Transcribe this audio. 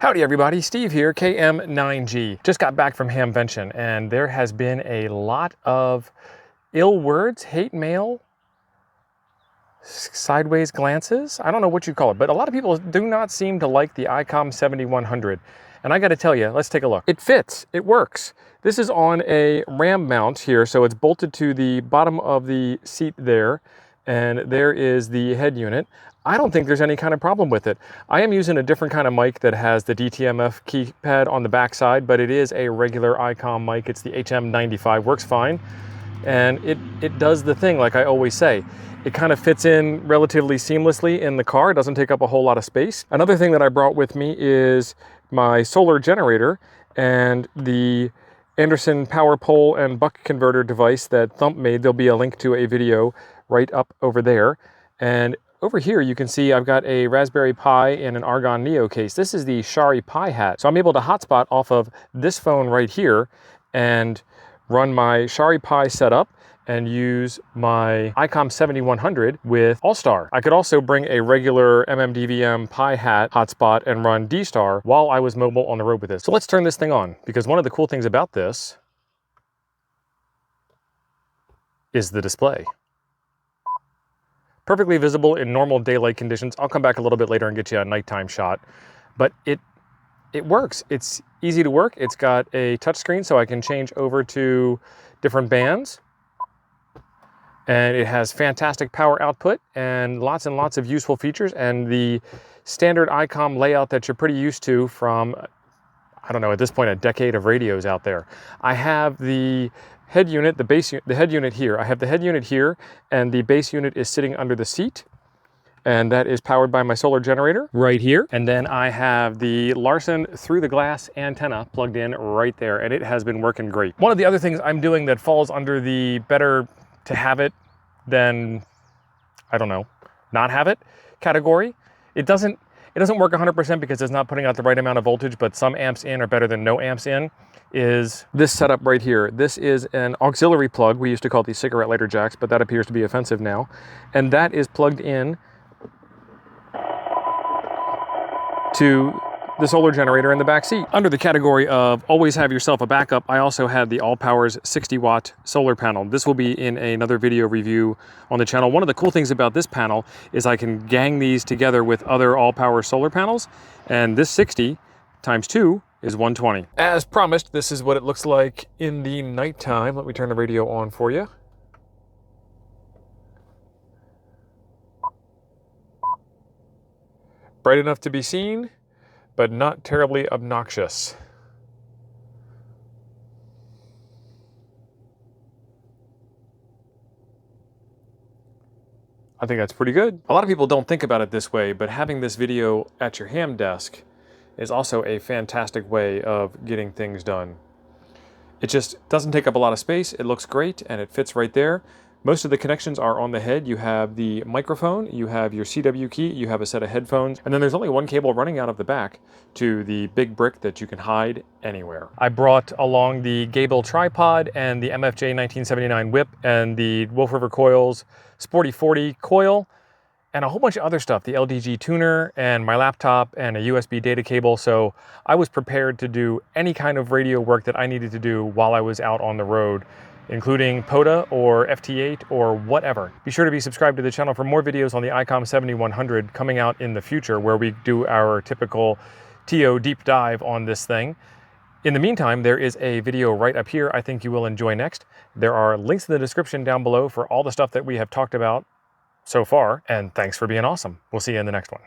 Howdy everybody, Steve here, KM9G. Just got back from Hamvention and there has been a lot of ill words, hate mail, sideways glances. I don't know what you call it, but a lot of people do not seem to like the Icom 7100. And I gotta tell you, let's take a look. It fits, it works. This is on a RAM mount here, so it's bolted to the bottom of the seat there, and there is the head unit. I don't think there's any kind of problem with it. I am using a different kind of mic that has the DTMF keypad on the back side, but it is a regular Icom mic. It's the HM95, works fine. And it does the thing like I always say. It kind of fits in relatively seamlessly in the car. It doesn't take up a whole lot of space. Another thing that I brought with me is my solar generator and the Anderson power pole and buck converter device that Thump made. There'll be a link to a video right up over there. And over here, you can see I've got a Raspberry Pi in an Argon Neo case. This is the Shari Pi Hat. So I'm able to hotspot off of this phone right here and run my Shari Pi setup and use my Icom 7100 with All-Star. I could also bring a regular MMDVM Pi Hat hotspot and run D-Star while I was mobile on the road with this. So let's turn this thing on, because one of the cool things about this is the display. Perfectly visible in normal daylight conditions. I'll come back a little bit later and get you a nighttime shot, but it works. It's easy to work. It's got a touchscreen so I can change over to different bands. And it has fantastic power output and lots of useful features, and the standard Icom layout that you're pretty used to from, I don't know, at this point, a decade of radios out there. I have the head unit, the head unit here. I have the head unit here, and the base unit is sitting under the seat, and that is powered by my solar generator right here. And then I have the Larson through the glass antenna plugged in right there, and it has been working great. One of the other things I'm doing that falls under the better to have it than, I don't know, not have it category. It doesn't work 100% because it's not putting out the right amount of voltage, but some amps in are better than no amps in, is this setup right here. This is an auxiliary plug. We used to call these cigarette lighter jacks, but that appears to be offensive now. And that is plugged in to the solar generator in the back seat. Under the category of always have yourself a backup, I also had the All Powers 60-watt solar panel. This will be in another video review on the channel. One of the cool things about this panel is I can gang these together with other All Power solar panels, and this 60 times 2 is 120. As promised, this is what it looks like in the nighttime. Let me turn the radio on for you. Bright enough to be seen, but not terribly obnoxious. I think that's pretty good. A lot of people don't think about it this way, but having this video at your ham desk is also a fantastic way of getting things done. It just doesn't take up a lot of space, it looks great, and it fits right there. Most of the connections are on the head. You have the microphone, you have your CW key, you have a set of headphones, and then there's only one cable running out of the back to the big brick that you can hide anywhere. I brought along the Gable tripod and the MFJ 1979 whip and the Wolf River Coils Sporty 40 coil and a whole bunch of other stuff, the LDG tuner and my laptop and a USB data cable. So I was prepared to do any kind of radio work that I needed to do while I was out on the road, including POTA or FT8 or whatever. Be sure to be subscribed to the channel for more videos on the Icom 7100 coming out in the future, where we do our typical TO deep dive on this thing. In the meantime, there is a video right up here I think you will enjoy next. There are links in the description down below for all the stuff that we have talked about so far, and thanks for being awesome. We'll see you in the next one.